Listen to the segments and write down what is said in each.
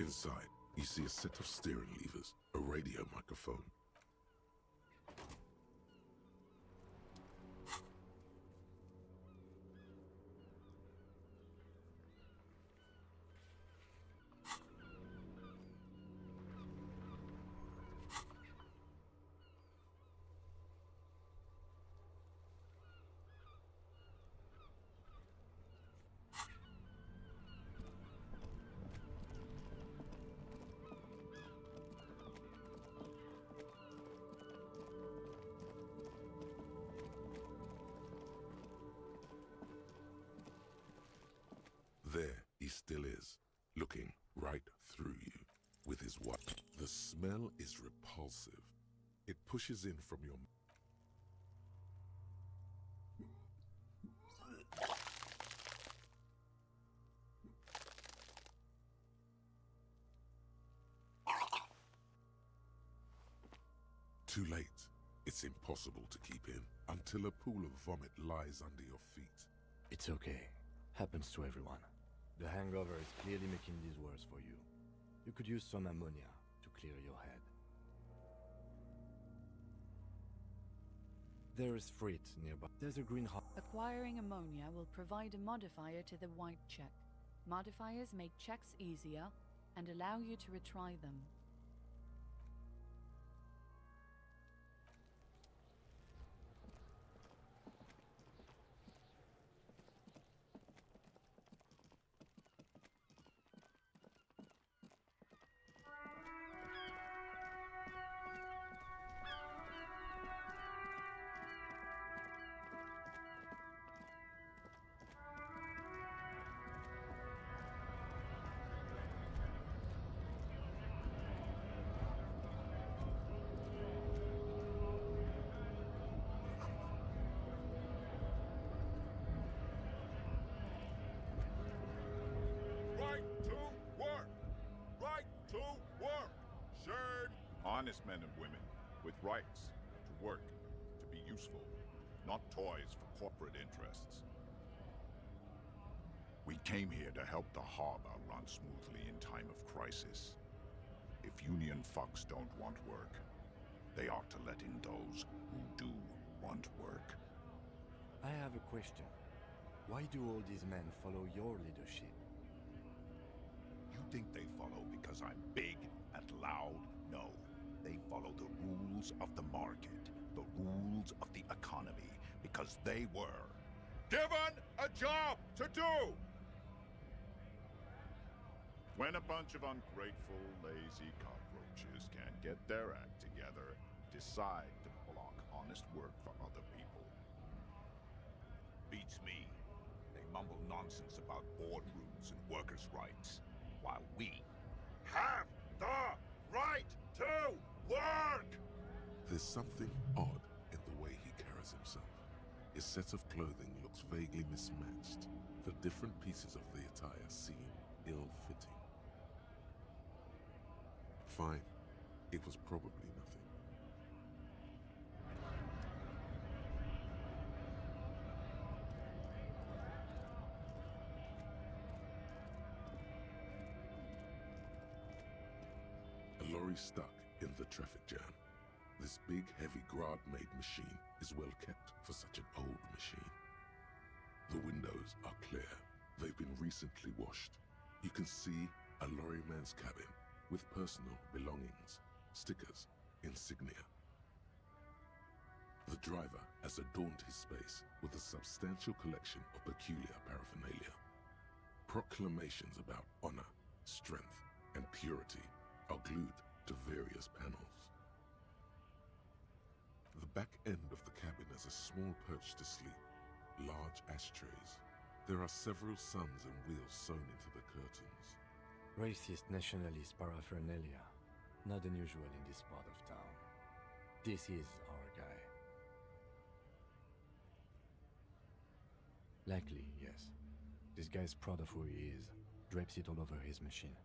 Inside, you see a set of steering levers, a radio microphone. There he still is, looking right through you with his what? The smell is repulsive. It pushes in from your... Too late. It's impossible to keep in until a pool of vomit lies under your feet. It's okay. Happens to everyone. The hangover is clearly making these worse for you. You could use some ammonia to clear your head. There is freight nearby. There's a green hut. Acquiring ammonia will provide a modifier to the white check. Modifiers make checks easier and allow you to retry them. Honest men and women with rights to work, to be useful, not toys for corporate interests. We came here to help the harbor run smoothly in time of crisis. If union fucks don't want work, they ought to let in those who do want work. I have a question. Why do all these men follow your leadership? You think they follow because I'm big and loud? No. They follow the rules of the market, the rules of the economy, because they were given a job to do! When a bunch of ungrateful, lazy cockroaches can't get their act together, decide to block honest work for other people. Beats me. They mumble nonsense about boardrooms and workers' rights, while we have the right to work! There's something odd in the way he carries himself. His set of clothing looks vaguely mismatched. The different pieces of the attire seem ill-fitting. Fine. It was probably nothing. A lorry stuck in the traffic jam. This big, heavy Grad-made machine is well kept for such an old machine. The windows are clear. They've been recently washed. You can see a lorryman's cabin with personal belongings, stickers, insignia. The driver has adorned his space with a substantial collection of peculiar paraphernalia. Proclamations about honor, strength, and purity are glued to various panels. The back end of the cabin has a small perch to sleep, large ashtrays. There are several suns and wheels sewn into the curtains. Racist nationalist paraphernalia. Not unusual in this part of town. This is our guy. Likely, yes. This guy's proud of who he is. Drapes it all over his machine.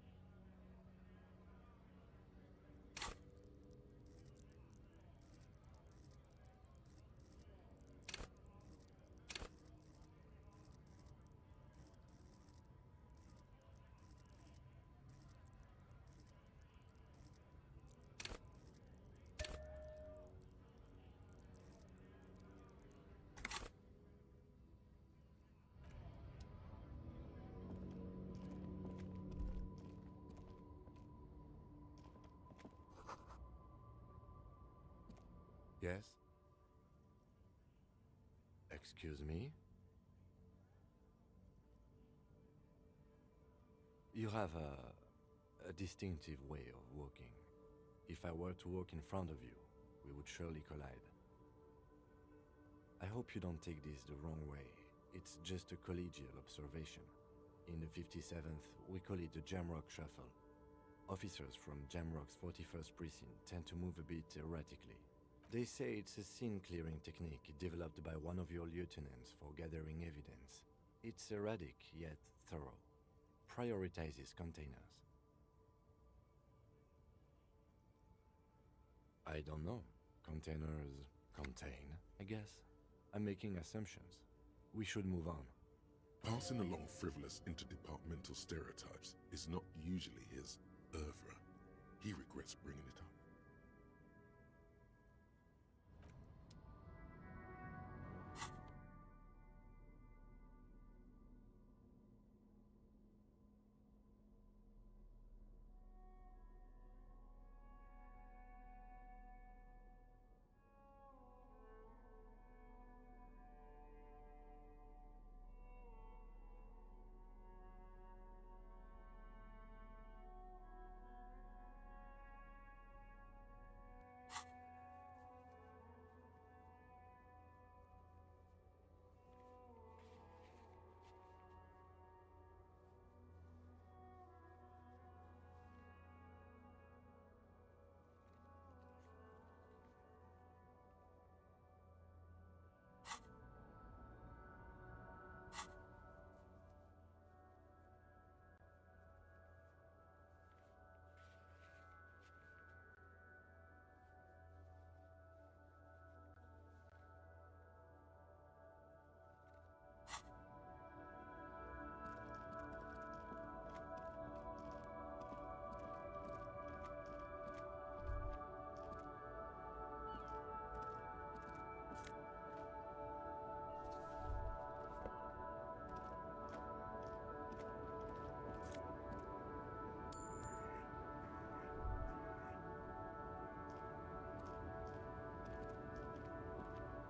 Yes? Excuse me? You have a distinctive way of walking. If I were to walk in front of you, we would surely collide. I hope you don't take this the wrong way. It's just a collegial observation. In the 57th, we call it the Jamrock Shuffle. Officers from Jamrock's 41st Precinct tend to move a bit erratically. They say it's a scene-clearing technique developed by one of your lieutenants for gathering evidence. It's erratic, yet thorough. Prioritizes containers. I don't know. Containers contain, I guess. I'm making assumptions. We should move on. Passing along frivolous interdepartmental stereotypes is not usually his oeuvre. He regrets bringing it up.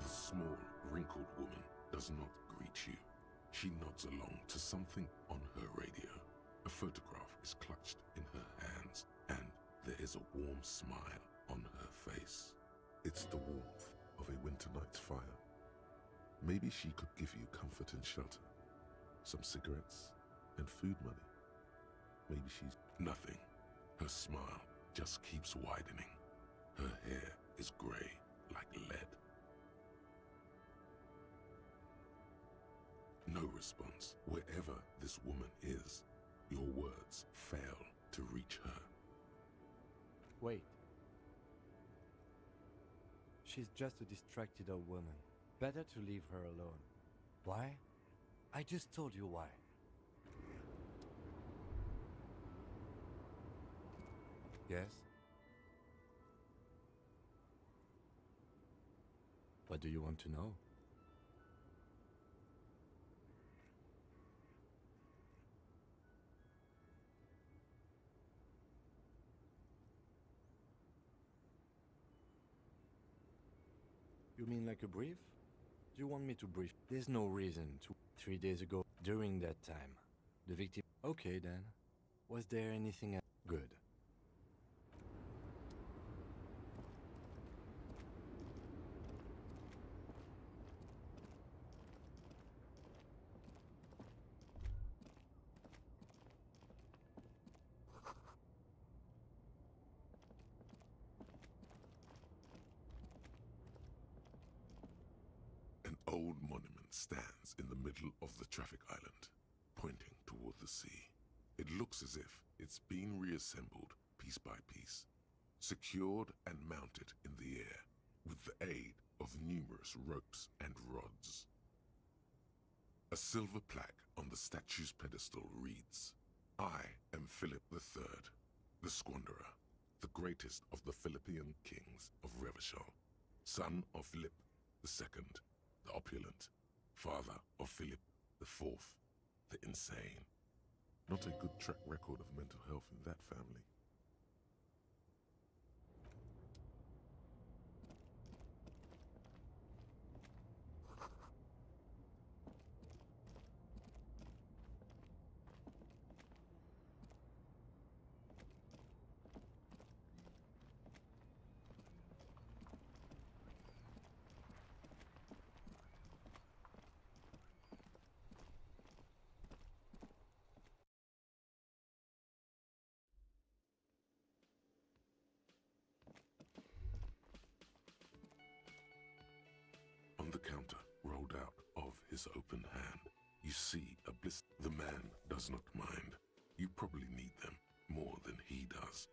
The small, wrinkled woman does not greet you. She nods along to something on her radio. A photograph is clutched in her hands, and there is a warm smile on her face. It's the warmth of a winter night's fire. Maybe she could give you comfort and shelter, some cigarettes and food money. Maybe she's nothing. Her smile just keeps widening. Her hair is gray like lead. No response. Wherever this woman is, your words fail to reach her. Wait. She's just a distracted old woman. Better to leave her alone. Why? I just told you why. Yes? What do you want to know? You mean like a brief? Do you want me to brief? There's no reason to. 3 days ago, during that time, the victim. Okay then. Was there anything else? Good. An old monument stands in the middle of the traffic island, pointing toward the sea. It looks as if it's been reassembled piece by piece, secured and mounted in the air with the aid of numerous ropes and rods. A silver plaque on the statue's pedestal reads, "I am Philip III, the Squanderer, the greatest of the Philippian kings of Revachol, son of Philip II, the opulent, father of Philip IV, the insane." Not a good track record of mental health in that family. this open hand, you see a blister. The man does not mind. You probably need them more than he does.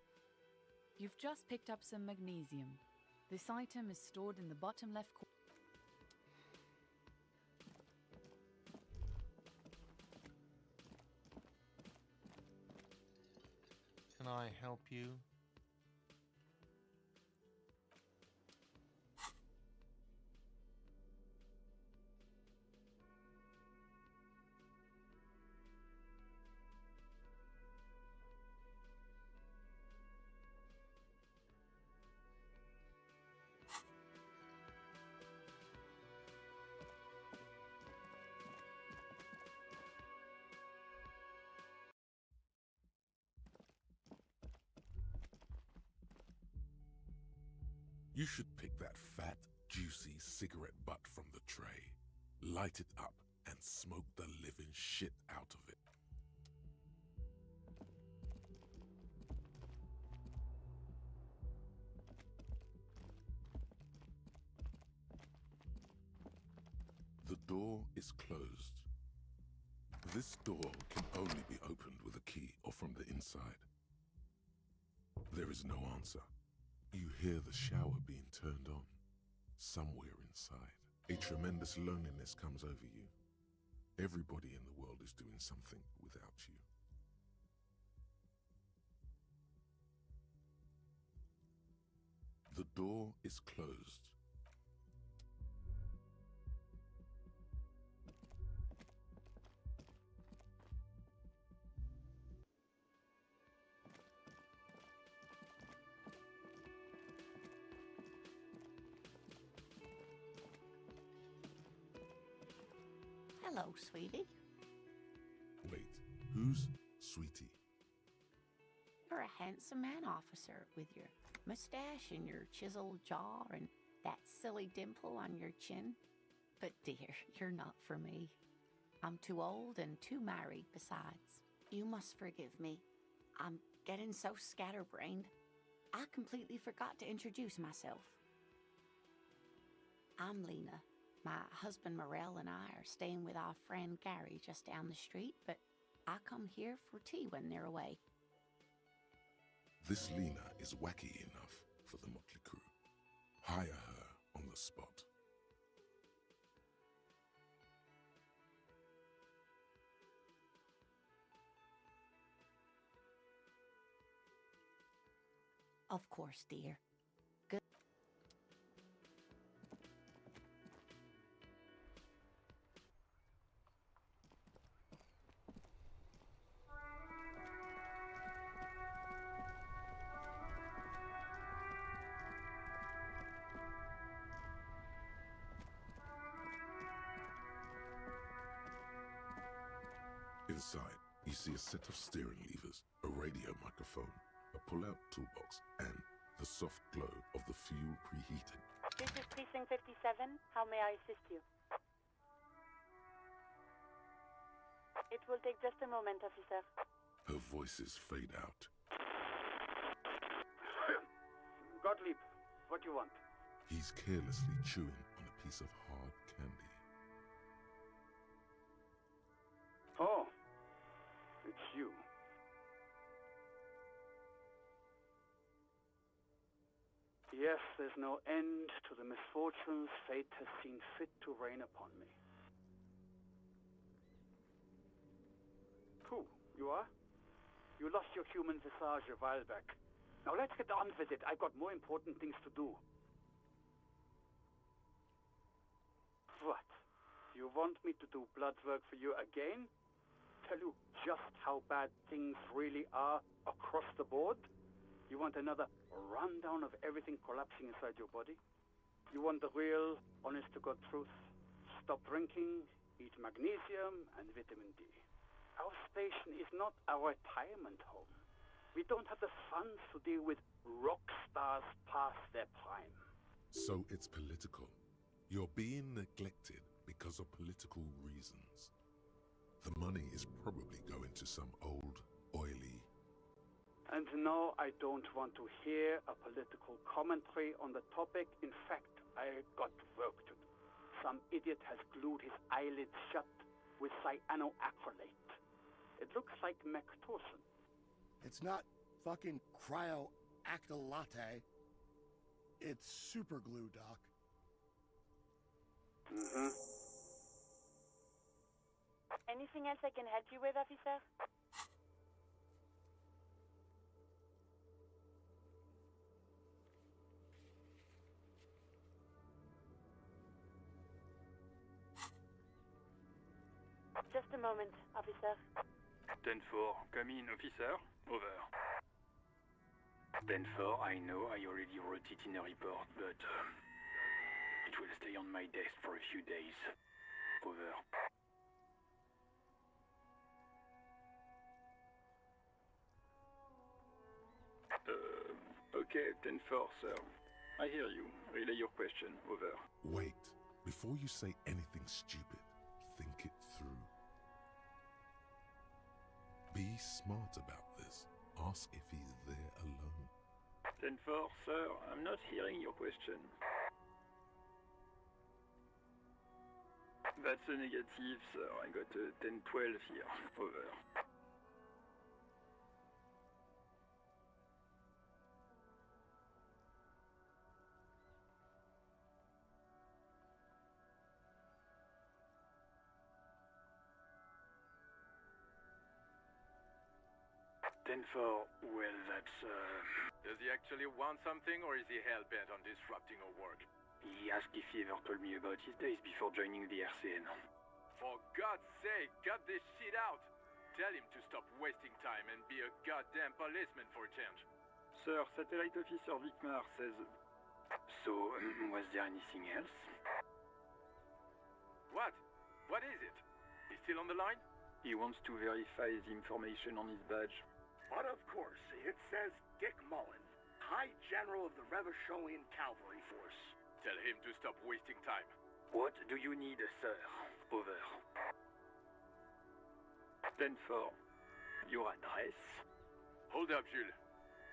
You've just picked up some magnesium. This item is stored in the bottom left corner. Can I help you? You should pick that fat, juicy cigarette butt from the tray, light it up, and smoke the living shit out of it. The door is closed. This door can only be opened with a key or from the inside. There is no answer. You hear the shower being turned on. Somewhere inside, a tremendous loneliness comes over you. Everybody in the world is doing something without you. The door is closed. Hello, sweetie. Wait, who's Sweetie? You're a handsome man, officer, with your mustache and your chiseled jaw and that silly dimple on your chin. But dear, you're not for me. I'm too old and too married besides. You must forgive me. I'm getting so scatterbrained. I completely forgot to introduce myself. I'm Lena. My husband Morel and I are staying with our friend Gary just down the street, but I come here for tea when they're away. This Lena is wacky enough for the motley crew. Hire her on the spot. Of course, dear. Inside, you see a set of steering levers, a radio microphone, a pull-out toolbox, and the soft glow of the fuel preheated. This is Precinct 57. How may I assist you? It will take just a moment, officer. Her voices fade out. Gottlieb, what do you want? He's carelessly chewing on a piece of hard candy. Oh, it's you. Yes, there's no end to the misfortunes fate has seen fit to rain upon me. Who? You are? You lost your human visage a while back. Now let's get on with it. I've got more important things to do. What? You want me to do blood work for you again? Tell you just how bad things really are across the board? You want another rundown of everything collapsing inside your body? You want the real, honest-to-God truth? Stop drinking, eat magnesium and vitamin D. Our station is not a retirement home. We don't have the funds to deal with rock stars past their prime. So it's political. You're being neglected because of political reasons. The money is probably going to some old, oily... And no, I don't want to hear a political commentary on the topic. In fact, I got work to do. Some idiot has glued his eyelids shut with cyanoacrylate. It looks like Mectorson. It's not fucking cryoacrylate. It's super glue, Doc. Mm-hmm. Anything else I can help you with, officer? Just a moment, officer. 10-4, come in, officer. Over. 10-4, I know I already wrote it in a report, but it will stay on my desk for a few days. Over. Okay, 10-4, sir. I hear you. Relay your question. Over. Wait. Before you say anything stupid, think it through. Be smart about this. Ask if he's there alone. 10-4, sir. I'm not hearing your question. That's a negative, sir. I got a 10-12 here. Over. Well, that's, Does he actually want something, or is he hell-bent on disrupting our work? He asked if he ever told me about his days before joining the RCN. For God's sake, cut this shit out! Tell him to stop wasting time and be a goddamn policeman for a change. Sir, Satellite Officer Vikmar says... So, was there anything else? What? What is it? He's still on the line? He wants to verify the information on his badge. But of course, it says Dick Mullen, High General of the Revacholian Cavalry Force. Tell him to stop wasting time. What do you need, sir? Over. 10-4. Your address? Hold up, Jules.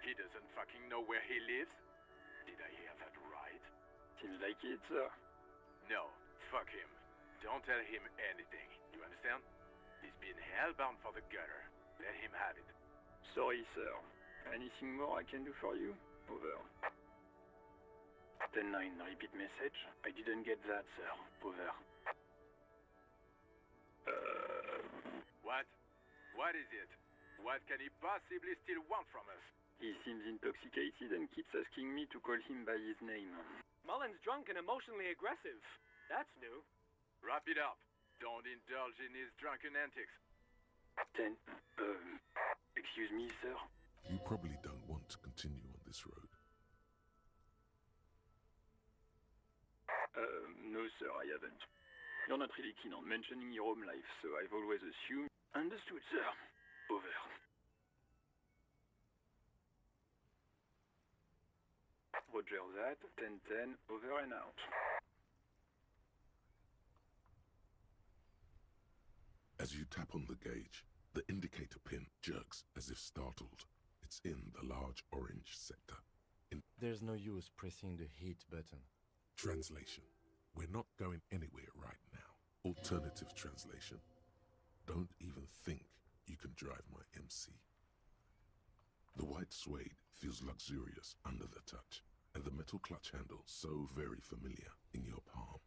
He doesn't fucking know where he lives? Did I hear that right? Seems like it, sir. No, fuck him. Don't tell him anything. You understand? He's been hellbound for the gutter. Let him have it. Sorry, sir. Anything more I can do for you? Over. 10-9, repeat message. I didn't get that, sir. Over. What? What is it? What can he possibly still want from us? He seems intoxicated and keeps asking me to call him by his name. Mullen's drunk and emotionally aggressive. That's new. Wrap it up. Don't indulge in his drunken antics. 10... excuse me, sir? You probably don't want to continue on this road. No, sir, I haven't. You're not really keen on mentioning your home life, so I've always assumed... Understood, sir. Over. Roger that. 10-10, over and out. As you tap on the gauge, the indicator pin jerks as if startled. It's in the large orange sector. There's no use pressing the heat button. Translation. We're not going anywhere right now. Alternative translation. Don't even think you can drive my MC. The white suede feels luxurious under the touch, and the metal clutch handle so very familiar in your palm.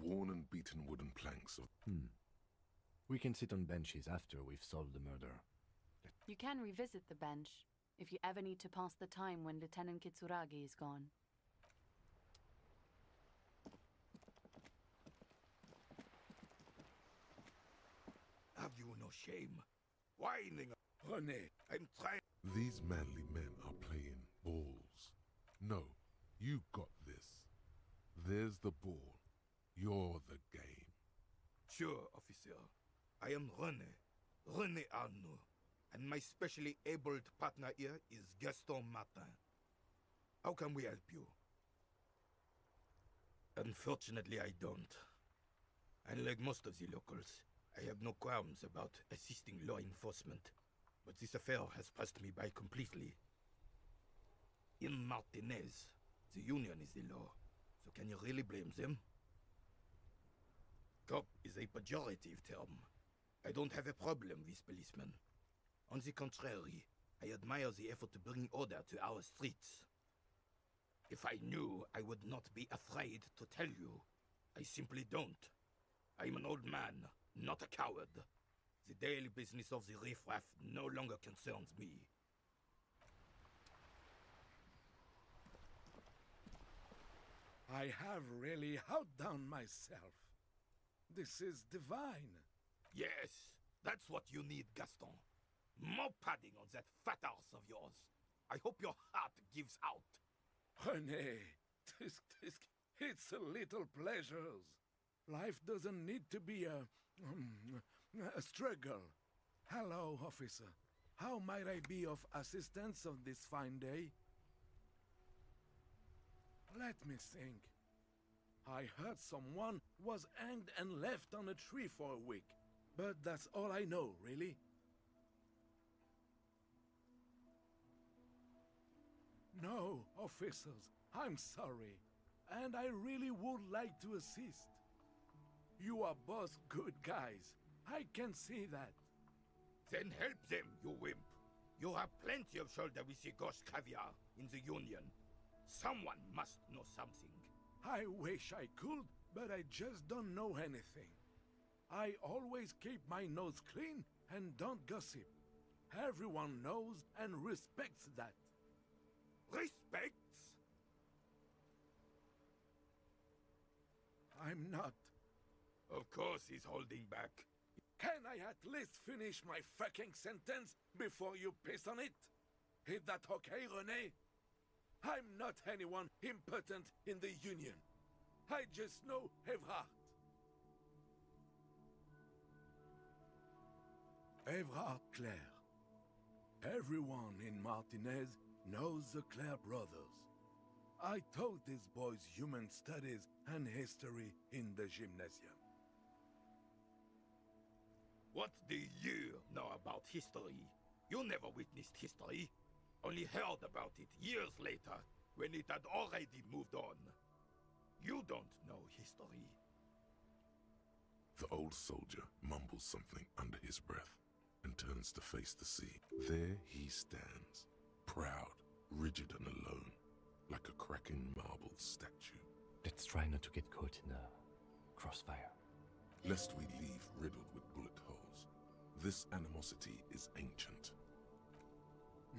Worn and beaten wooden planks of... We can sit on benches after we've solved the murder. You can revisit the bench if you ever need to pass the time when Lieutenant Kitsuragi is gone. Have you no shame? Whining. Honey, I'm trying. These manly men are playing balls. No, you got this. There's the ball. You're the game. Sure, officer. I am René Arnaud, and my specially abled partner here is Gaston Martin. How can we help you? Unfortunately, I don't. Unlike most of the locals, I have no qualms about assisting law enforcement, but this affair has passed me by completely. In Martinez, the union is the law, so can you really blame them? Cop is a pejorative term. I don't have a problem with policemen. On the contrary, I admire the effort to bring order to our streets. If I knew, I would not be afraid to tell you. I simply don't. I'm an old man, not a coward. The daily business of the riffraff no longer concerns me. I have really outdone myself. This is divine. Yes, that's what you need, Gaston. More padding on that fat arse of yours. I hope your heart gives out. René, it's a little pleasures. Life doesn't need to be a struggle. Hello, officer. How might I be of assistance on this fine day? Let me think. I heard someone was hanged and left on a tree for a week. But that's all I know, really. No, officers, I'm sorry. And I really would like to assist. You are both good guys. I can see that. Then help them, you wimp. You have plenty of shoulder with the ghost caviar in the Union. Someone must know something. I wish I could, but I just don't know anything. I always keep my nose clean and don't gossip. Everyone knows and respects that. Respects? I'm not. Of course he's holding back. Can I at least finish my fucking sentence before you piss on it? Is that okay, René? I'm not anyone important in the Union. I just know Evrard. Evrard Claire. Everyone in Martinez knows the Claire brothers. I taught these boys human studies and history in the gymnasium. What do you know about history? You never witnessed history. Only heard about it years later, when it had already moved on. You don't know history. The old soldier mumbles something under his breath and turns to face the sea. There he stands, proud, rigid and alone, like a cracking marble statue. Let's try not to get caught in a crossfire. Lest we leave riddled with bullet holes. This animosity is ancient.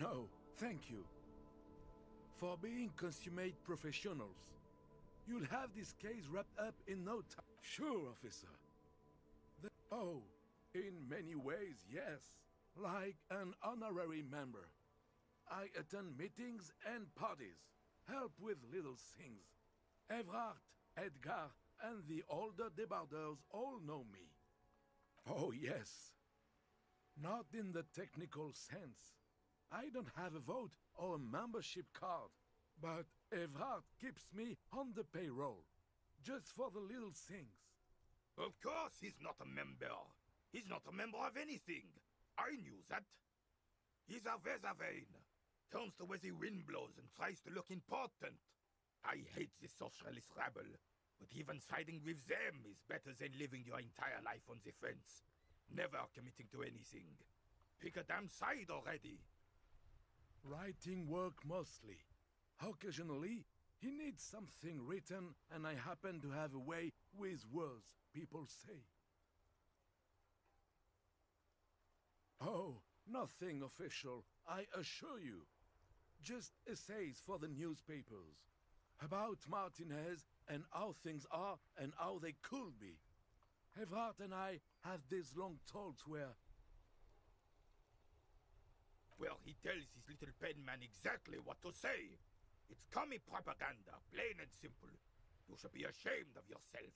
No, thank you. For being consummate professionals. You'll have this case wrapped up in no time. Sure, officer. Oh, in many ways, yes. Like an honorary member. I attend meetings and parties. Help with little things. Evrard, Edgar, and the older debarders all know me. Oh, yes. Not in the technical sense. I don't have a vote or a membership card, but Evrard keeps me on the payroll, just for the little things. Of course he's not a member. He's not a member of anything. I knew that. He's a Weservein. Turns to where the wind blows and tries to look important. I hate this socialist rabble, but even siding with them is better than living your entire life on the fence. Never committing to anything. Pick a damn side already. Writing work mostly. Occasionally, he needs something written, and I happen to have a way with words, people say. Oh, nothing official, I assure you. Just essays for the newspapers. About Martinez and how things are and how they could be. Evrard and I have these long talks where... Well, he tells his little pen man exactly what to say. It's commie propaganda, plain and simple. You should be ashamed of yourself.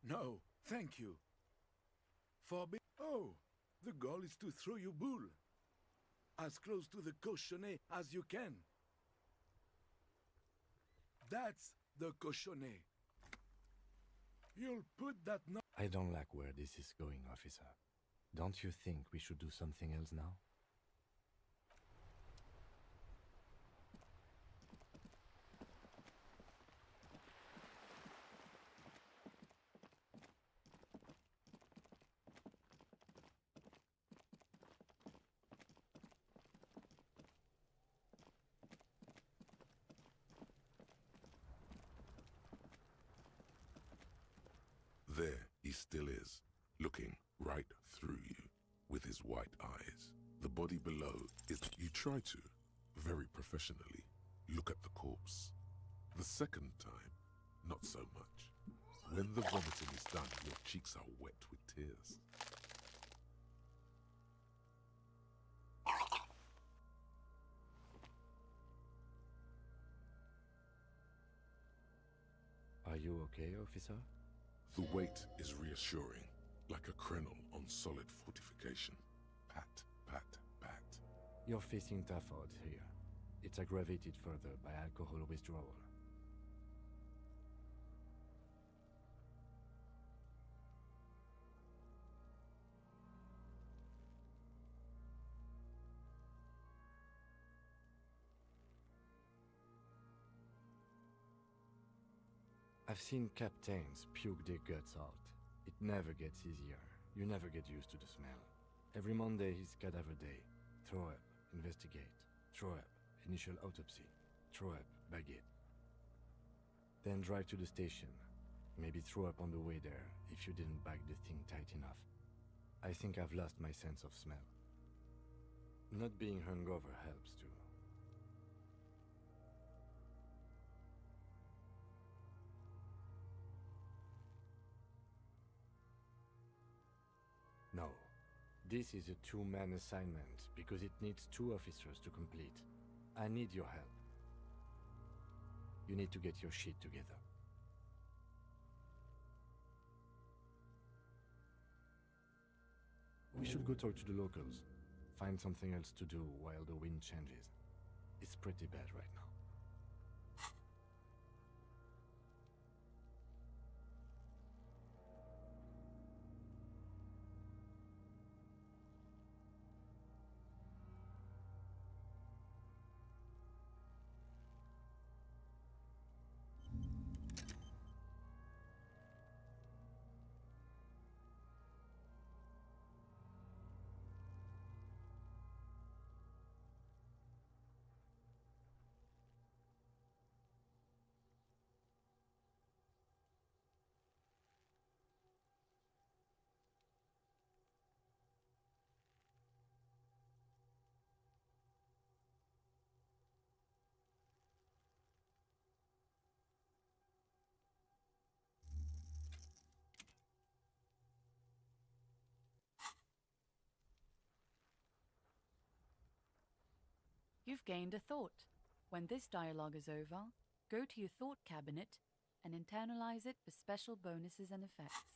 No, thank you. Oh, the goal is to throw you bull. As close to the cochonnet as you can. That's the cochonnet. You'll put that no- I don't like where this is going, officer. Don't you think we should do something else now? There he still is, looking right through you with his white eyes. The body below is... You try to, very professionally, look at the corpse. The second time, not so much. When the vomiting is done, your cheeks are wet with tears. Are you okay, officer? The weight is reassuring, like a crenel on solid fortification. Pat, pat, pat. You're facing tough odds here. It's aggravated further by alcohol withdrawal. I've seen captains puke their guts out. It never gets easier. You never get used to the smell. Every Monday is cadaver day. Throw up, investigate. Throw up, initial autopsy. Throw up, baguette. Then drive to the station. Maybe throw up on the way there if you didn't bag the thing tight enough. I think I've lost my sense of smell. Not being hungover helps too. No. This is a two-man assignment because it needs 2 officers to complete. I need your help. You need to get your shit together. We should go talk to the locals. Find something else to do while the wind changes. It's pretty bad right now. You've gained a thought. When this dialogue is over, go to your thought cabinet and internalize it for special bonuses and effects.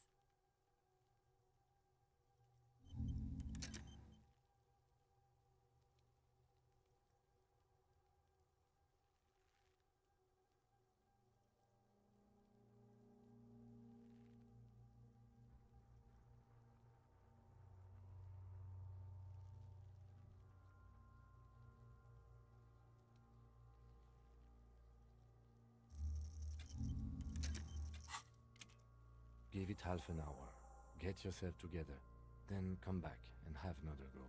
Give it half an hour. Get yourself together. Then come back and have another go.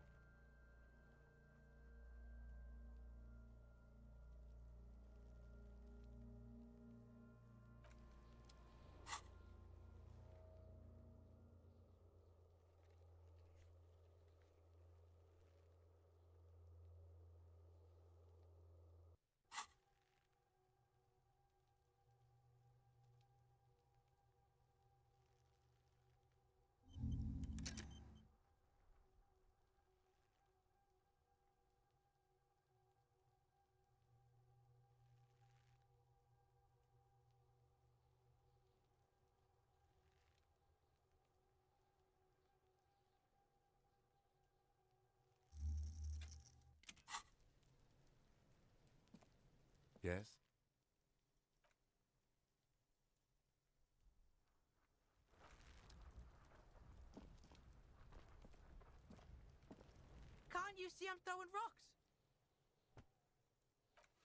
Yes? Can't you see I'm throwing rocks?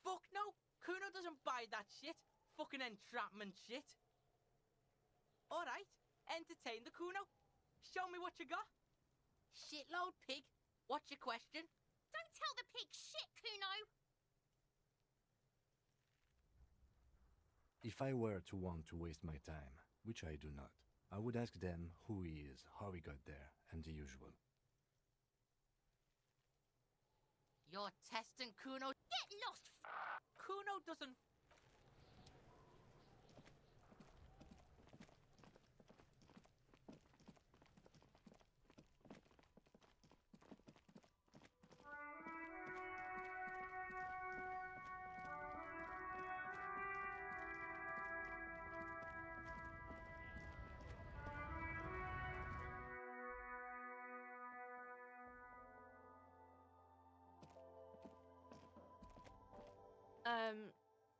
Fuck no! Kuno doesn't buy that shit. Fucking entrapment shit. Alright, entertain the Kuno. Show me what you got. Shitload pig. What's your question? Don't tell the pig shit, Kuno! If I were to want to waste my time, which I do not, I would ask them who he is, how he got there, and the usual. You're testing Kuno. Get lost! Kuno doesn't.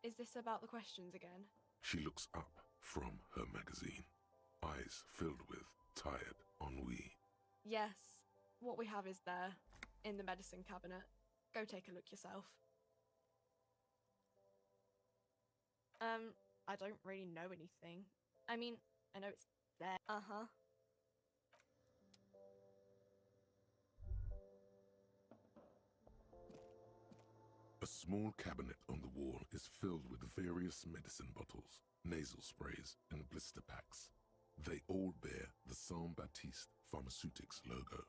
Is this about the questions again? She looks up from her magazine, eyes filled with tired ennui. Yes. What we have is there, in the medicine cabinet. Go take a look yourself. I don't really know anything. I mean, I know it's there. Uh-huh. A small cabinet on the wall is filled with various medicine bottles, nasal sprays, and blister packs. They all bear the Saint-Baptiste Pharmaceutics logo.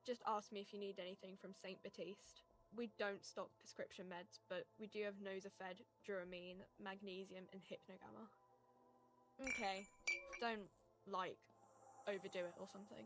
Just ask me if you need anything from Saint Baptiste. We don't stock prescription meds, but we do have Nosafed, Duramine, Magnesium, and Hypnogamma. Okay. Don't, overdo it or something.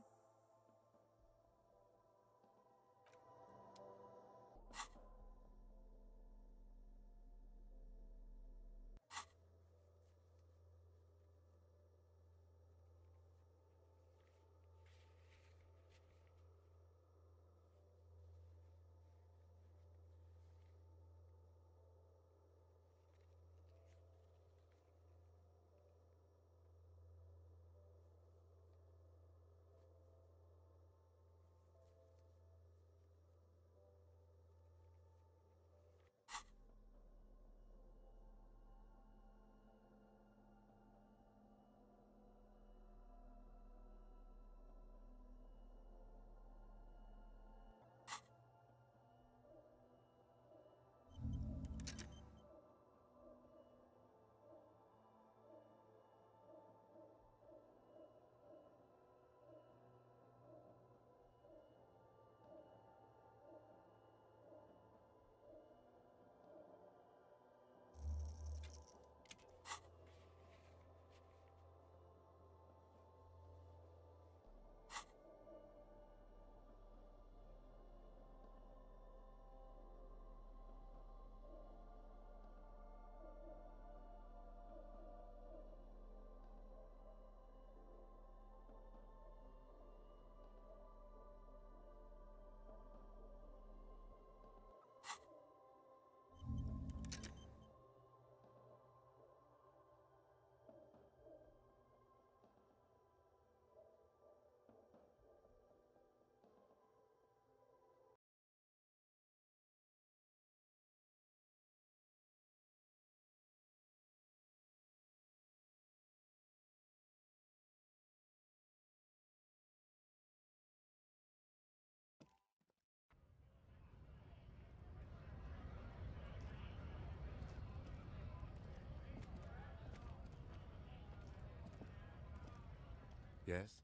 Yes?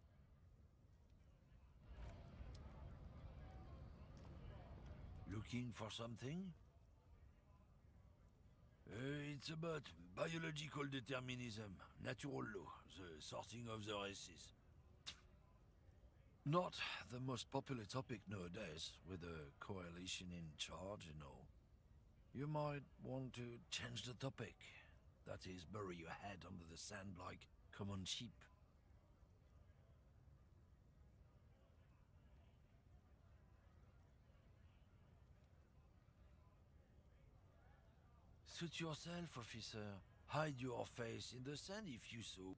Looking for something? It's about biological determinism, natural law, the sorting of the races. Not the most popular topic nowadays, with the coalition in charge and all. You might want to change the topic. That is, bury your head under the sand like common sheep. Suit yourself, officer. Hide your face in the sand if you so.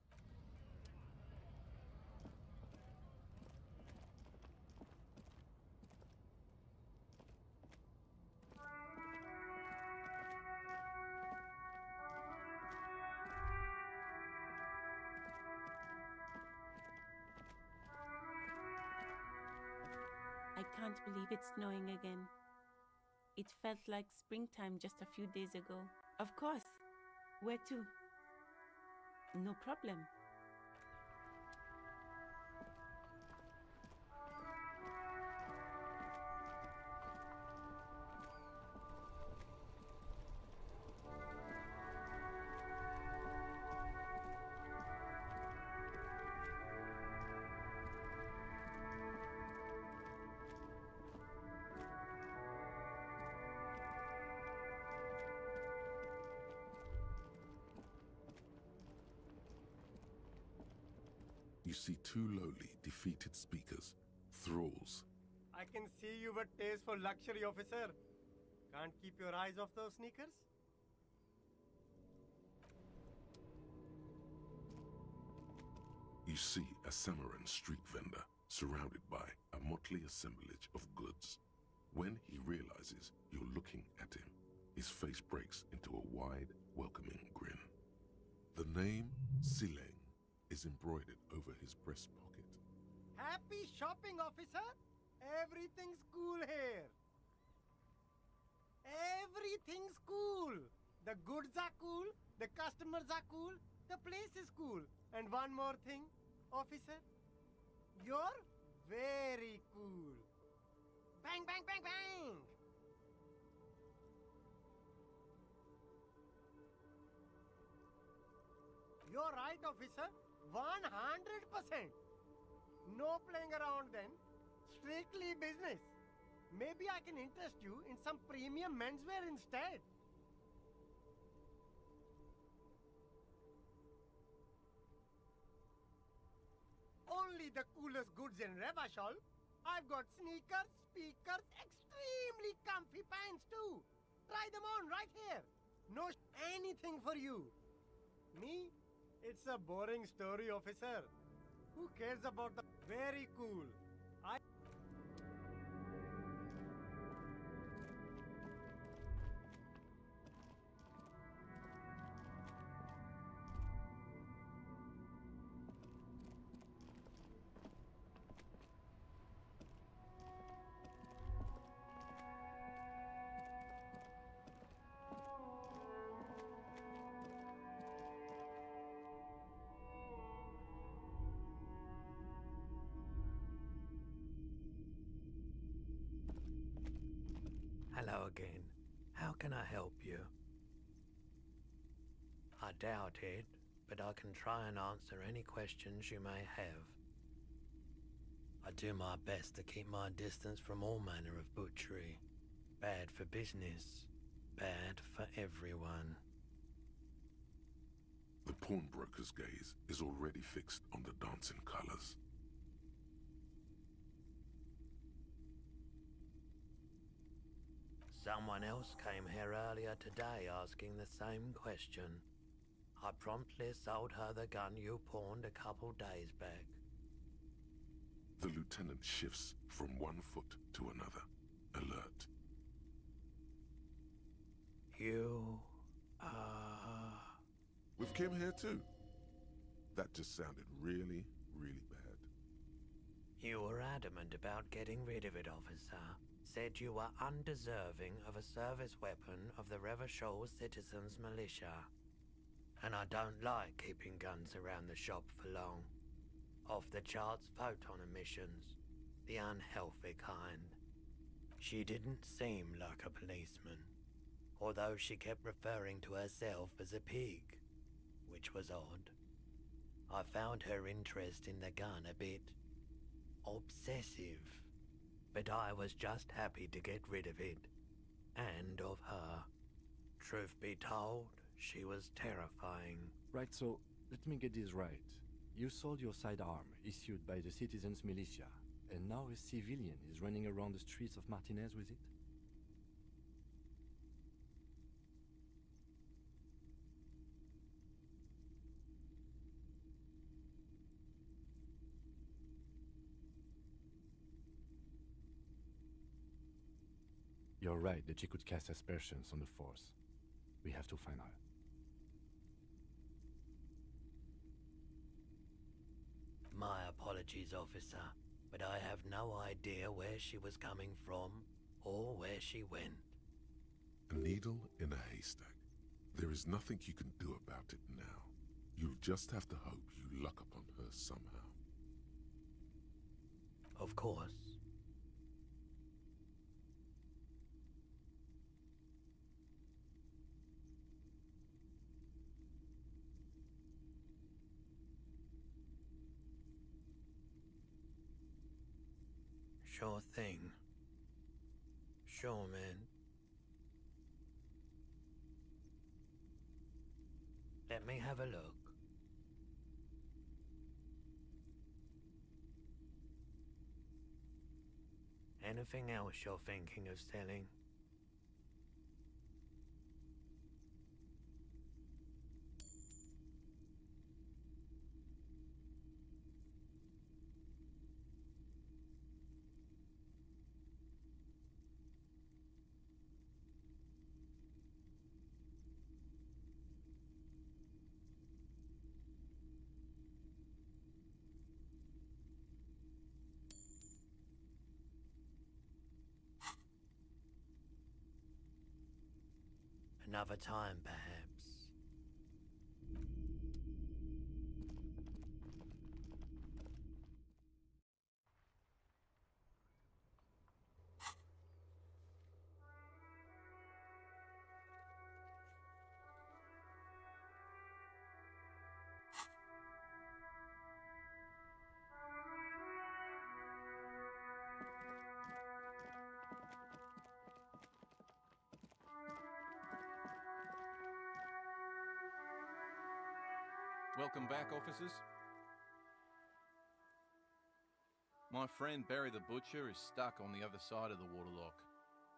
I can't believe it's snowing again. It felt like springtime just a few days ago. Of course. Where to? No problem. You see two lowly, defeated speakers, thralls. I can see you've a taste for luxury, officer. Can't keep your eyes off those sneakers? You see a Samaran street vendor surrounded by a motley assemblage of goods. When he realizes you're looking at him, his face breaks into a wide, welcoming grin. The name Sileng is embroidered over his breast pocket. Happy shopping, officer! Everything's cool here. Everything's cool. The goods are cool, the customers are cool, the place is cool. And one more thing, officer, you're very cool. Bang, bang, bang, bang! You're right, officer. 100%. No playing around then. Strictly business. Maybe I can interest you in some premium menswear instead. Only the coolest goods in Revachol. I've got sneakers, speakers, extremely comfy pants too. Try them on right here. No anything for you. Me? It's a boring story, officer. Who cares about the... Very cool. Hello again. How can I help you? I doubt it, but I can try and answer any questions you may have. I do my best to keep my distance from all manner of butchery. Bad for business, bad for everyone. The pawnbroker's gaze is already fixed on the dancing colors. Someone else came here earlier today asking the same question. I promptly sold her the gun you pawned a couple days back. The lieutenant shifts from one foot to another, alert. You... With Kim here too? That just sounded really, really bad. You were adamant about getting rid of it, officer. Said you were undeserving of a service weapon of the Revachol Citizens Militia. And I don't like keeping guns around the shop for long. Off-the-charts photon emissions. The unhealthy kind. She didn't seem like a policeman, although she kept referring to herself as a pig, which was odd. I found her interest in the gun a bit obsessive, but I was just happy to get rid of it, and of her. Truth be told, she was terrifying. Right, so let me get this right. You sold your sidearm, issued by the Citizens Militia, and now a civilian is running around the streets of Martinez with it? You're right that she could cast aspersions on the Force. We have to find her. My apologies, officer, but I have no idea where she was coming from or where she went. A needle in a haystack. There is nothing you can do about it now. You'll just have to hope you luck upon her somehow. Of course. Sure thing. Sure, man. Let me have a look. Anything else you're thinking of selling? Another time, perhaps. Welcome back, officers. My friend Barry the Butcher is stuck on the other side of the waterlock.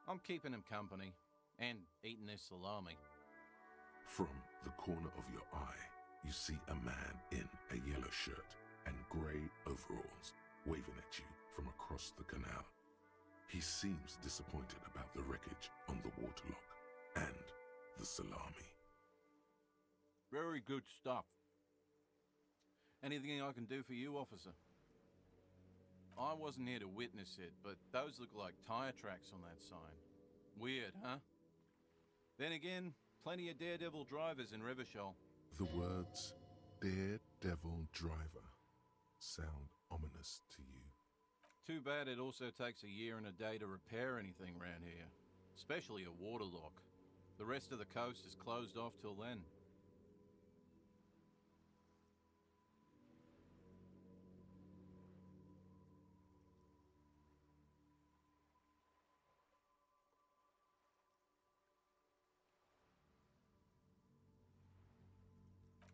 I'm keeping him company, and eating their salami. From the corner of your eye, you see a man in a yellow shirt and grey overalls waving at you from across the canal. He seems disappointed about the wreckage on the waterlock and the salami. Very good stuff. Anything I can do for you, officer? I wasn't here to witness it, but those look like tire tracks on that sign. Weird, huh? Then again, plenty of daredevil drivers in Revachol. The words daredevil driver sound ominous to you. Too bad it also takes a year and a day to repair anything around here. Especially a waterlock. The rest of the coast is closed off till then.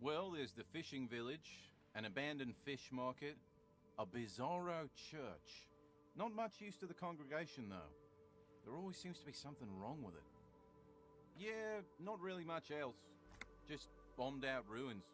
Well, there's the fishing village, an abandoned fish market, a bizarro church. Not much use to the congregation, though. There always seems to be something wrong with it. Yeah, not really much else. Just bombed out ruins.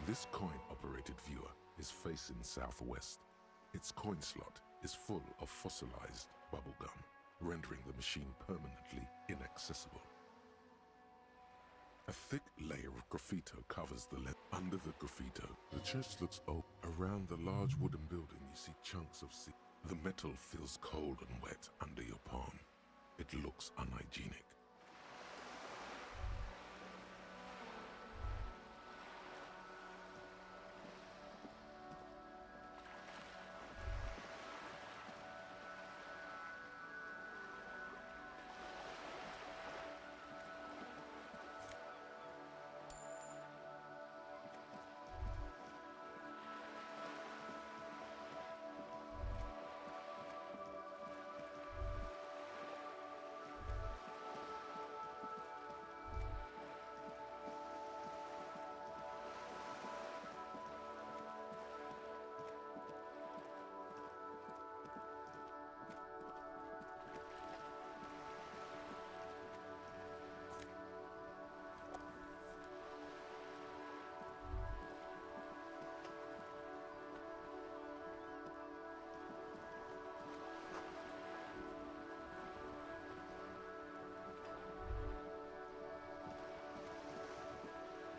This coin-operated viewer is facing southwest. Its coin slot is full of fossilized bubblegum, rendering the machine permanently inaccessible. A thick layer of graffito covers the left. Under the graffito, the church looks open. Around the large wooden building, you see chunks of sea. The metal feels cold and wet under your palm. It looks unhygienic.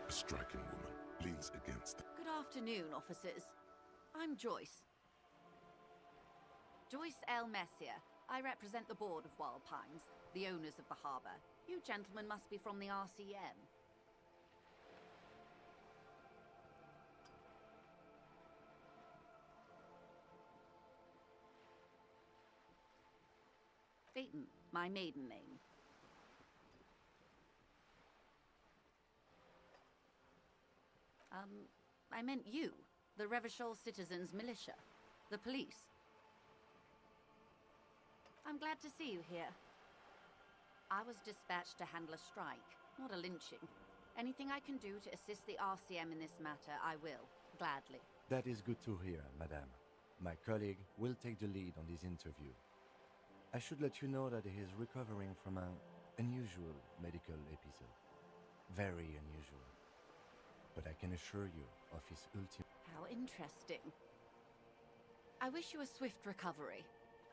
A striking woman leans against. Good afternoon, officers. I'm Joyce. Joyce L. Messier. I represent the board of Wild Pines, the owners of the harbour. You gentlemen must be from the RCM. Phaeton, my maiden name. I meant you, the Revachol Citizens Militia, the police. I'm glad to see you here. I was dispatched to handle a strike, not a lynching. Anything I can do to assist the RCM in this matter, I will, gladly. That is good to hear, madame. My colleague will take the lead on this interview. I should let you know that he is recovering from an unusual medical episode. Very unusual. But I can assure you of his ultimate... How interesting. I wish you a swift recovery.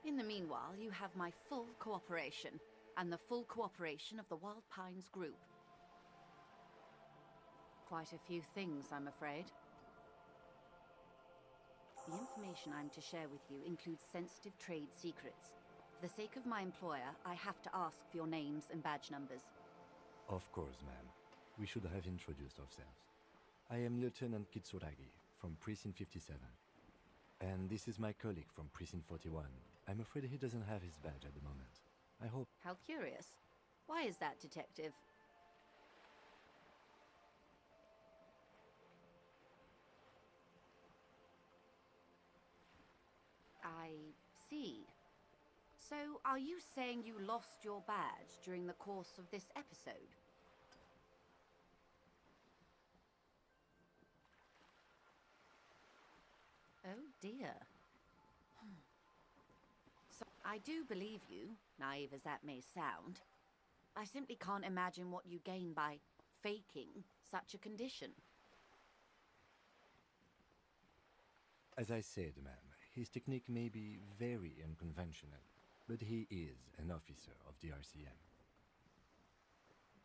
In the meanwhile, you have my full cooperation, and the full cooperation of the Wild Pines group. Quite a few things, I'm afraid. The information I'm to share with you includes sensitive trade secrets. For the sake of my employer, I have to ask for your names and badge numbers. Of course, ma'am. We should have introduced ourselves. I am Lieutenant Kitsuragi from Precinct 57. And this is my colleague from Precinct 41. I'm afraid he doesn't have his badge at the moment. I hope... How curious. Why is that, Detective? I see. So, are you saying you lost your badge during the course of this episode? Oh dear. So, I do believe you, naive as that may sound. I simply can't imagine what you gain by faking such a condition. As I said, ma'am, his technique may be very unconventional, but he is an officer of the RCM.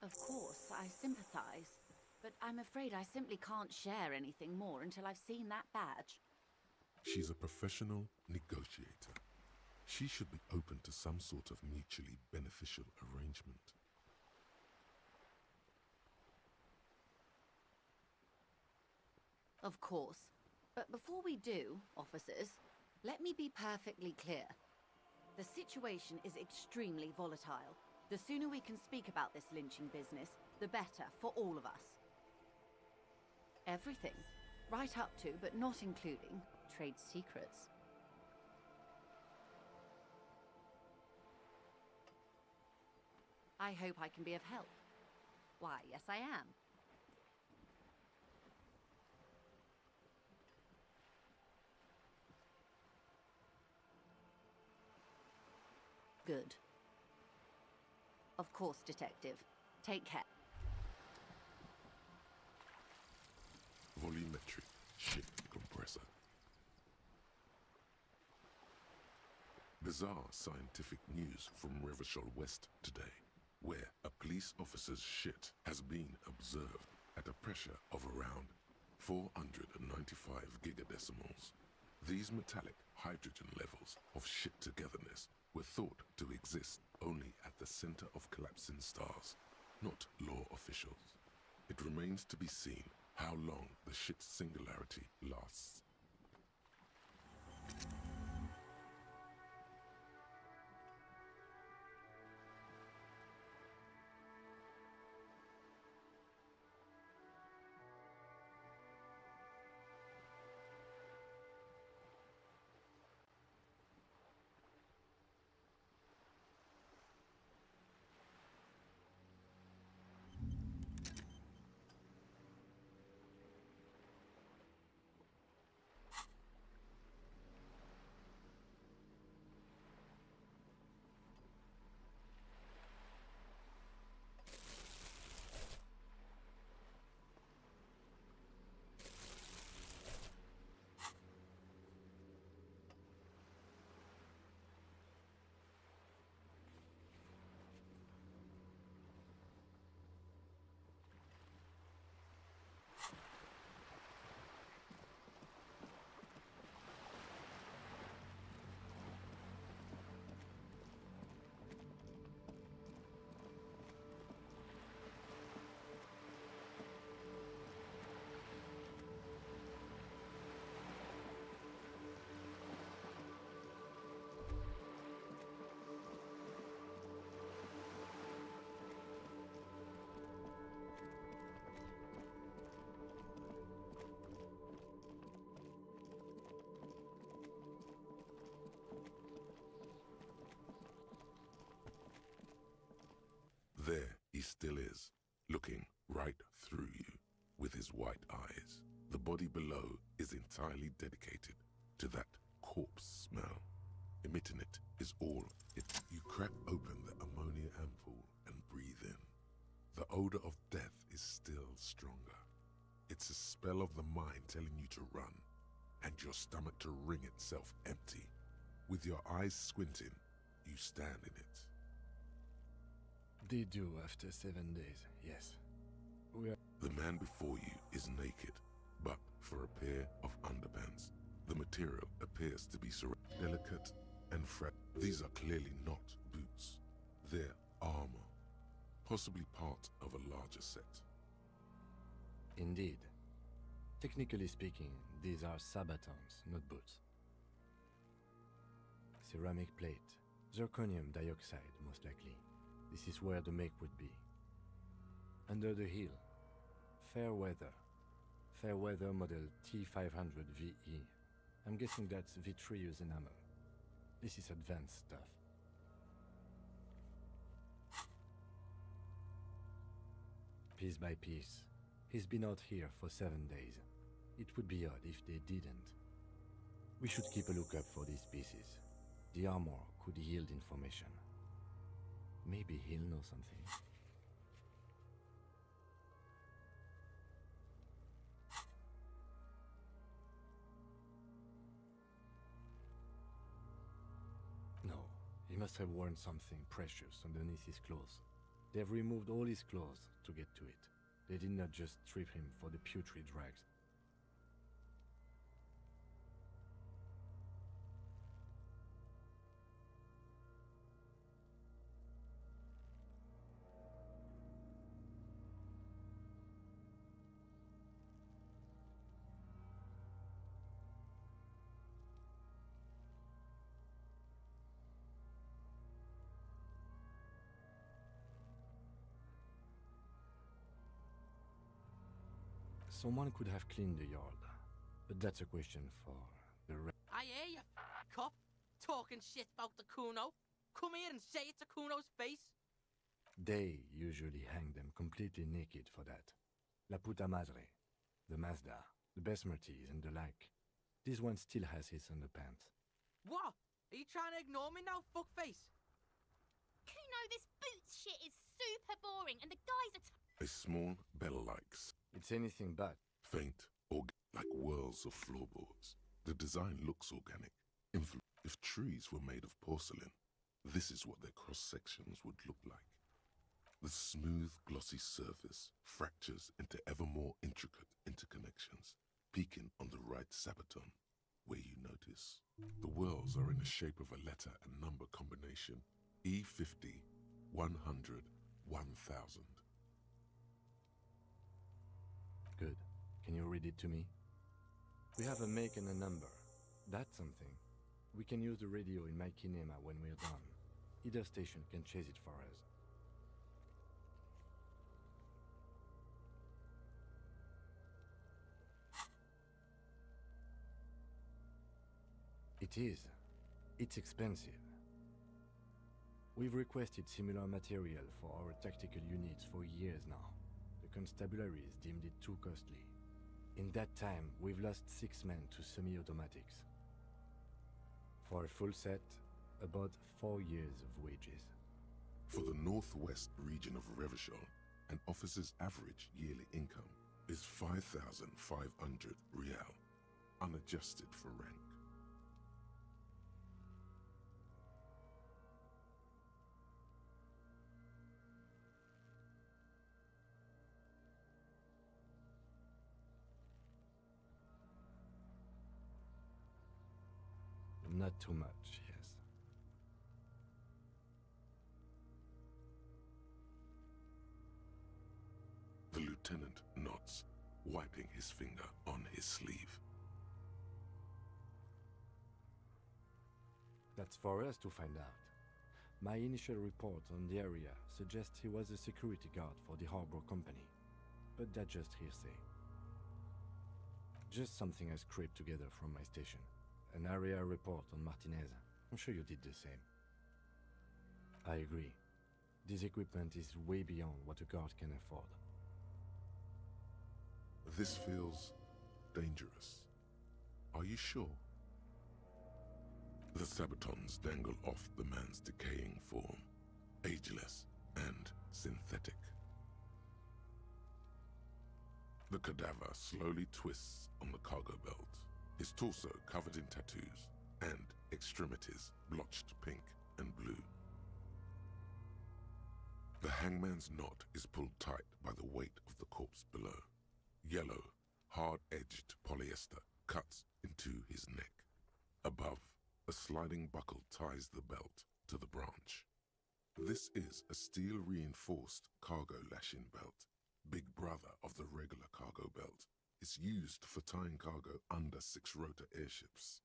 Of course, I sympathize, but I'm afraid I simply can't share anything more until I've seen that badge. She's a professional negotiator. She should be open to some sort of mutually beneficial arrangement. Of course. But before we do, officers, let me be perfectly clear. The situation is extremely volatile. The sooner we can speak about this lynching business, the better for all of us. Everything. Right up to, but not including, trade secrets. I hope I can be of help. Why, yes I am. Good. Of course, Detective. Take care. Volumetric ship compressor. Bizarre scientific news from Revachol West today, where a police officer's shit has been observed at a pressure of around 495 gigadecimals. These metallic hydrogen levels of shit-togetherness were thought to exist only at the center of collapsing stars, not law officials. It remains to be seen how long the shit singularity lasts. There he still is, looking right through you with his white eyes. The body below is entirely dedicated to that corpse smell. Emitting it is all it. You crack open the ammonia ampoule and breathe in. The odor of death is still stronger. It's a spell of the mind telling you to run, and your stomach to wring itself empty. With your eyes squinting, you stand in it. They do after 7 days, yes. We are... The man before you is naked, but for a pair of underpants. The material appears to be delicate and fragile. These are clearly not boots. They're armor, possibly part of a larger set. Indeed. Technically speaking, these are sabatons, not boots. Ceramic plate, zirconium dioxide, most likely. This is where the make would be. Under the heel, fair weather. Fair weather model T500VE. I'm guessing that's vitreous enamel. This is advanced stuff. Piece by piece. He's been out here for 7 days. It would be odd if they didn't. We should keep a lookout for these pieces. The armor could yield information. Maybe he'll know something. No, he must have worn something precious underneath his clothes. They've removed all his clothes to get to it. They did not just strip him for the putrid rags. Someone could have cleaned the yard, but that's a question for the I hear you, cop. Talking shit about the Kuno. Come here and say it to Kuno's face. They usually hang them completely naked for that. La puta madre, the Mazda, the Besmerties and the like. This one still has his underpants. What? Are you trying to ignore me now, fuckface? Kuno, this boots shit is super boring and the guys are... A small bell-like. It's anything but. Faint, like whirls of floorboards. The design looks organic. If trees were made of porcelain, this is what their cross-sections would look like. The smooth, glossy surface fractures into ever more intricate interconnections, peaking on the right sabaton, where you notice. The whirls are in the shape of a letter and number combination. E50, 100, 1000. Good. Can you read it to me? We have a make and a number. That's something. We can use the radio in my kinema when we're done. Either station can chase it for us. It is. It's expensive. We've requested similar material for our tactical units for years now. The constabularies deemed it too costly. In that time, we've lost 6 men to semi-automatics. For a full set, about 4 years of wages. For the northwest region of Revachol, an officer's average yearly income is 5,500 real, unadjusted for rank. Not too much, yes. The lieutenant nods, wiping his finger on his sleeve. That's for us to find out. My initial report on the area suggests he was a security guard for the harbor company, but that's just hearsay. Just something I scraped together from my station. An area report on Martinez. I'm sure you did the same. I agree. This equipment is way beyond what a guard can afford. This feels dangerous. Are you sure? The sabatons dangle off the man's decaying form, ageless and synthetic. The cadaver slowly twists on the cargo belt, his torso covered in tattoos, and extremities blotched pink and blue. The hangman's knot is pulled tight by the weight of the corpse below. Yellow, hard-edged polyester cuts into his neck. Above, a sliding buckle ties the belt to the branch. This is a steel-reinforced cargo lashing belt, big brother of the regular cargo belt. It's used for tying cargo under 6-rotor airships.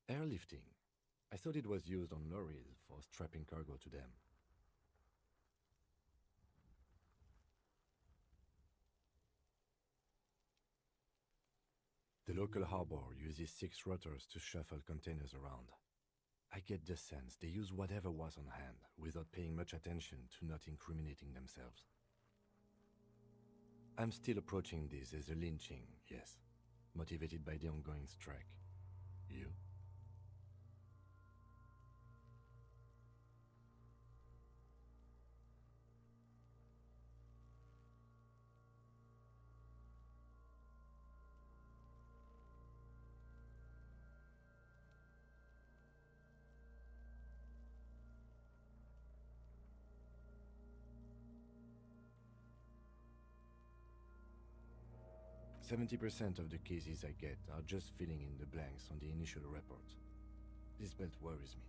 Airlifting. I thought it was used on lorries for strapping cargo to them. The local harbor uses 6 rotors to shuffle containers around. I get the sense they use whatever was on hand, without paying much attention to not incriminating themselves. I'm still approaching this as a lynching, yes, motivated by the ongoing strike. You? "70% of the cases I get are just filling in the blanks on the initial report. This belt worries me.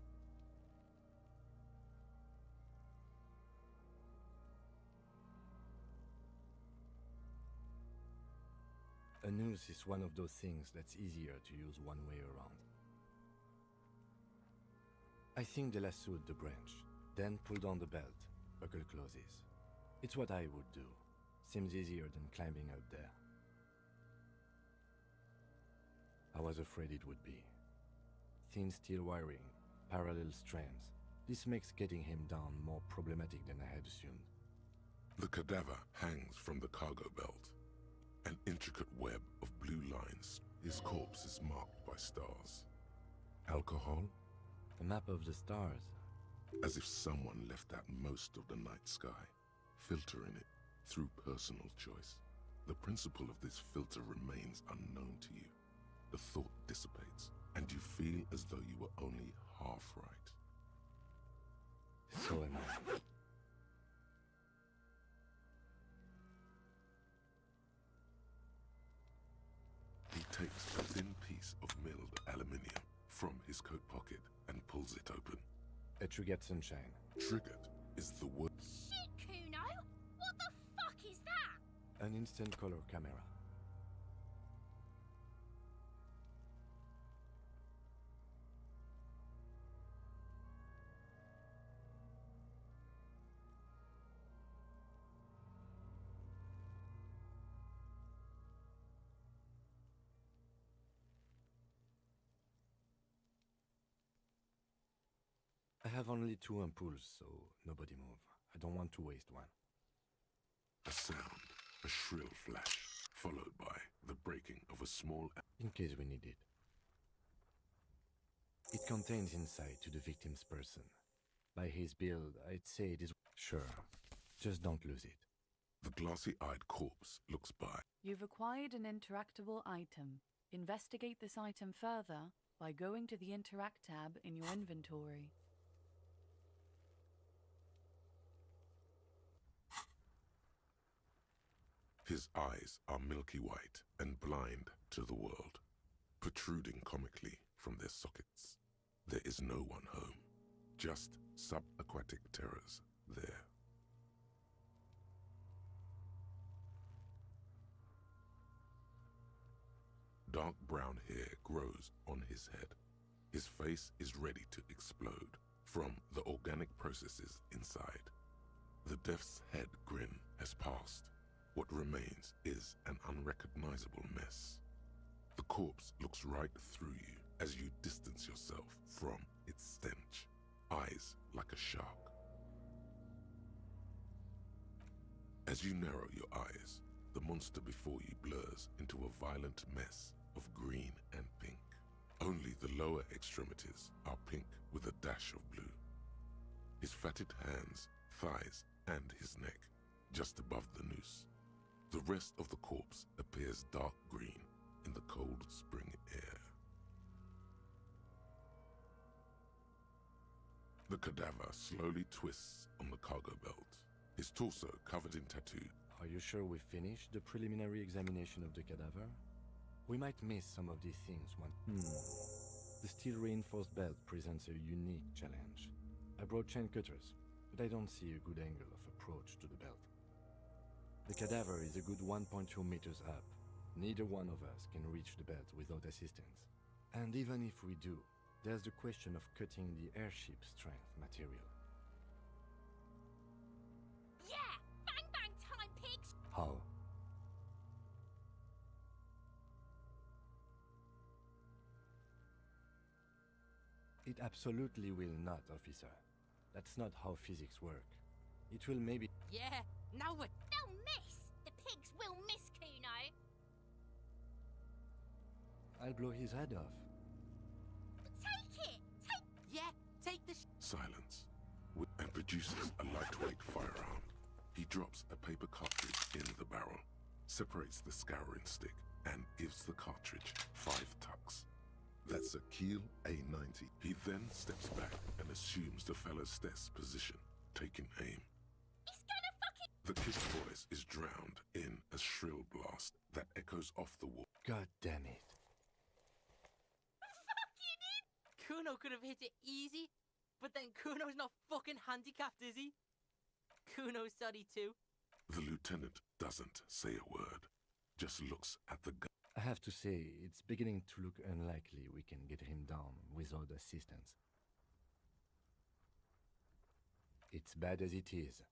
A noose is one of those things that's easier to use one way around. I think they lassoed the branch, then pulled on the belt, buckle closes. It's what I would do. Seems easier than climbing out there. I was afraid it would be. Thin steel wiring, parallel strands. This makes getting him down more problematic than I had assumed. The cadaver hangs from the cargo belt. An intricate web of blue lines. His corpse is marked by stars. Alcohol? A map of the stars. As if someone left out most of the night sky, filtering it through personal choice. The principle of this filter remains unknown to you. The thought dissipates, and you feel as though you were only half right. So am I. his coat pocket and pulls it open. A Trigger Sunshine. Triggered is the word. Shit, Kuno! What the fuck is that? An instant color camera. I have only 2 ampoules, so nobody move. I don't want to waste one. A sound, a shrill flash, followed by the breaking of a small... In case we need it. It contains insight to the victim's person. By his build, I'd say it is... Sure, just don't lose it. The glassy-eyed corpse looks by. You've acquired an interactable item. Investigate this item further by going to the Interact tab in your inventory. His eyes are milky white and blind to the world, protruding comically from their sockets. There is no one home, just subaquatic terrors there. Dark brown hair grows on his head. His face is ready to explode from the organic processes inside. The death's head grin has passed. What remains is an unrecognizable mess. The corpse looks right through you as you distance yourself from its stench, eyes like a shark. As you narrow your eyes, the monster before you blurs into a violent mess of green and pink. Only the lower extremities are pink with a dash of blue. His fatted hands, thighs, and his neck, just above the noose. The rest of the corpse appears dark green in the cold spring air. The cadaver slowly twists on the cargo belt, his torso covered in tattoo. Are you sure we finished the preliminary examination of the cadaver? We might miss some of these things The steel-reinforced belt presents a unique challenge. I brought chain cutters, but I don't see a good angle of approach to the belt. The cadaver is a good 1.2 meters up. Neither one of us can reach the belt without assistance. And even if we do, there's the question of cutting the airship strength material. Yeah! Bang bang time, pigs! How? It absolutely will not, officer. That's not how physics work. It will maybe... Yeah, now what? They'll miss! The pigs will miss, Kuno! I'll blow his head off. Take it! Yeah, take the Silence, and produces a lightweight firearm. He drops a paper cartridge in the barrel, separates the scouring stick, and gives the cartridge 5 tucks. That's a Kiel A90. He then steps back and assumes the fellow's desk position, taking aim. He's gonna fucking... The kid's voice is drowned in a shrill blast that echoes off the wall. God damn it. Fucking it! Kuno could have hit it easy, but then Kuno's not fucking handicapped, is he? Kuno's sorry too. The lieutenant doesn't say a word, just looks at the gun. I have to say, it's beginning to look unlikely we can get him down without assistance. It's bad as it is.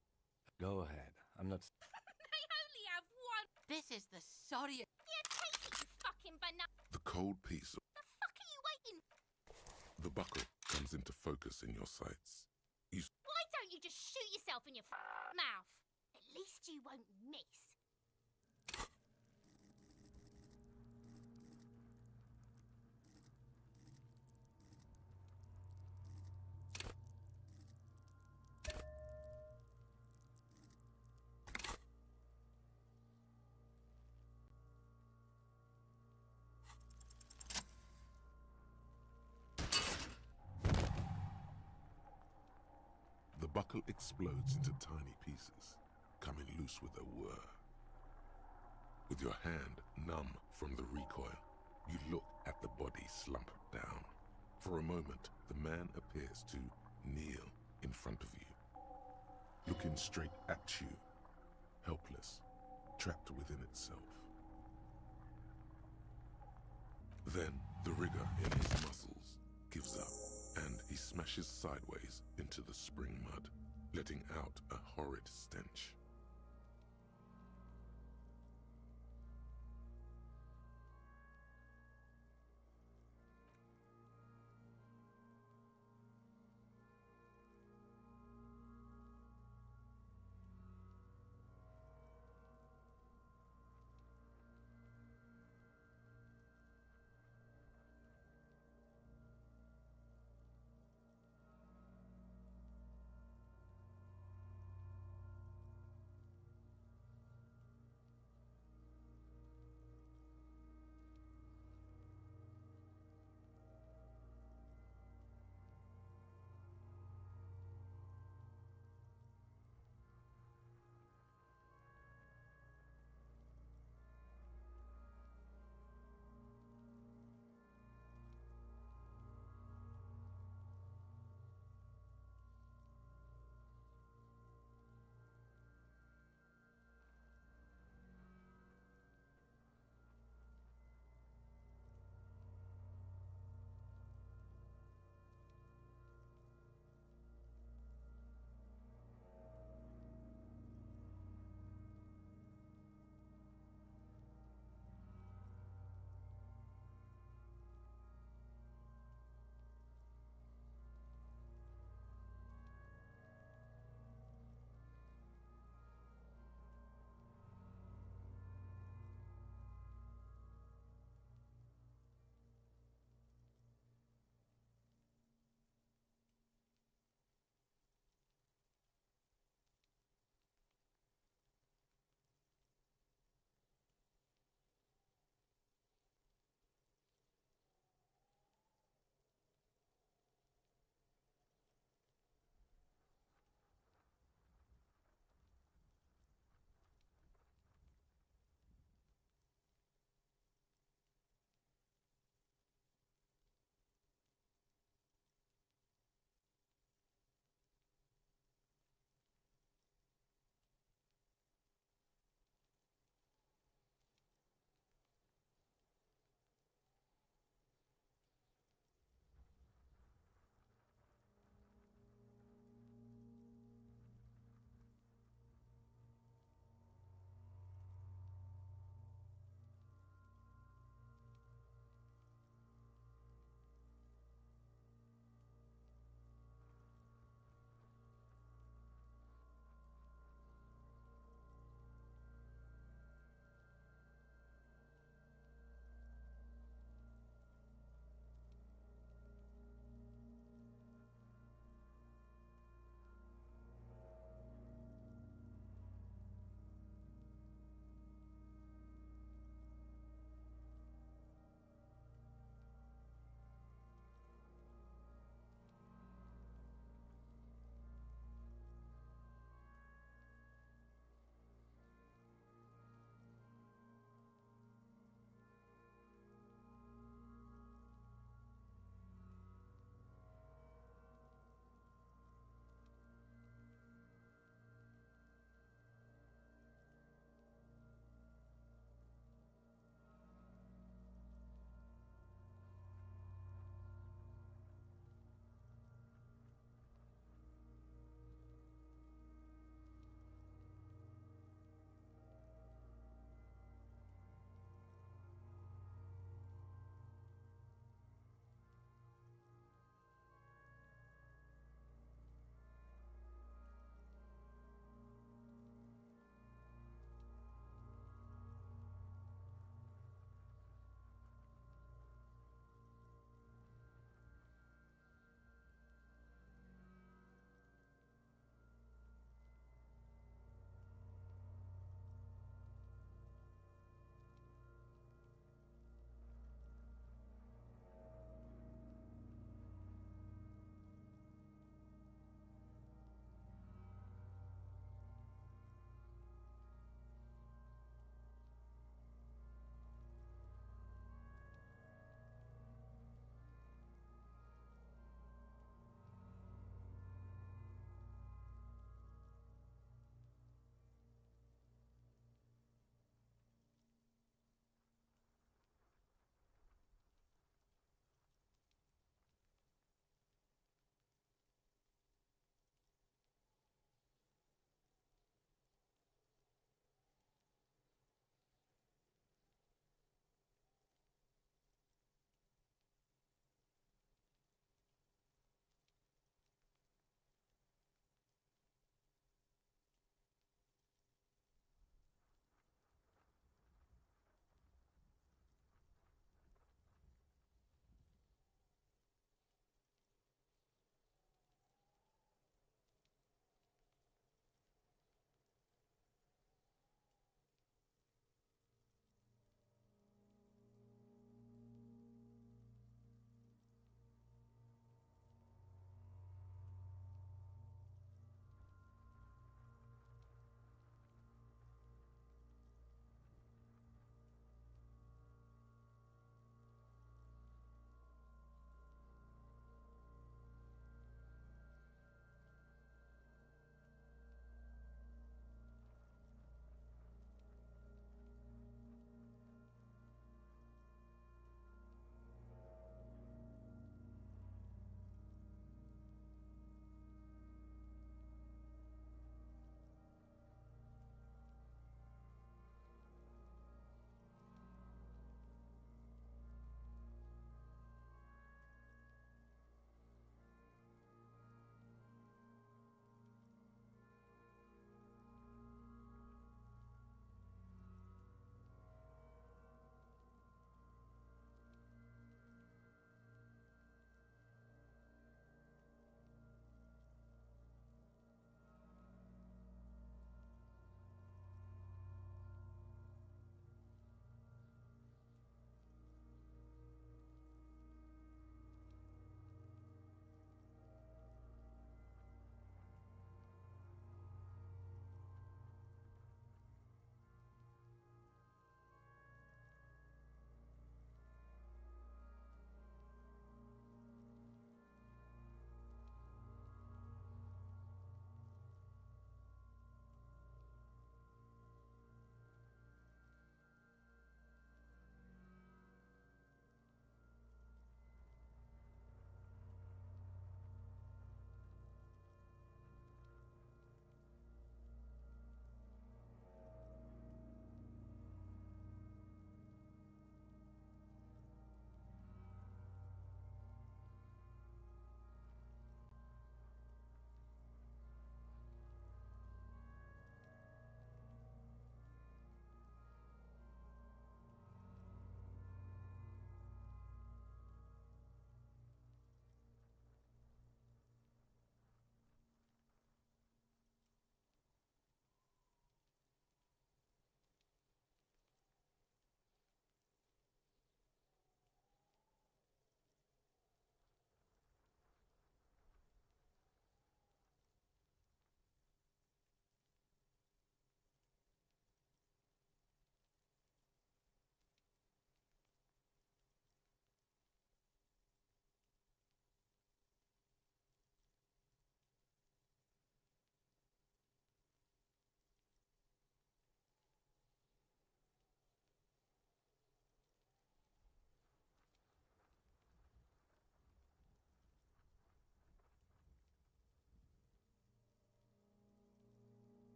Go ahead, I'm not... They only have one! This is the sorriest... Yeah, take it, you fucking banana! The cold piece of The fuck are you waiting? the buckle comes into focus in your sights. Why don't you just shoot yourself in your mouth? At least you won't miss. The buckle explodes into tiny pieces, coming loose with a whir. With your hand numb from the recoil, you look at the body slump down. For a moment, the man appears to kneel in front of you, looking straight at you, helpless, trapped within itself. Then the rigor in his muscles gives up, and he smashes sideways into the spring mud, letting out a horrid stench.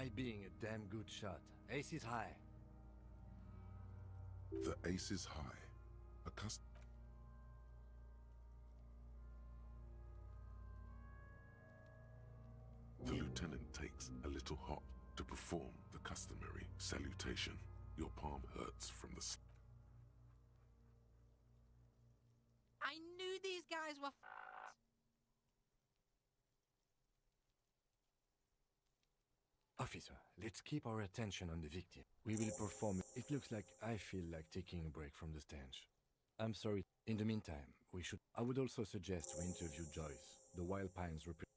my being a damn good shot. Ace is high. The ace is high. A The lieutenant takes a little hop to perform the customary salutation. Your palm hurts from the... I knew these guys were Officer, let's keep our attention on the victim. We will perform. It looks like I feel like taking a break from the stench. I'm sorry. In the meantime, I would also suggest we interview Joyce, the Wild Pines representative.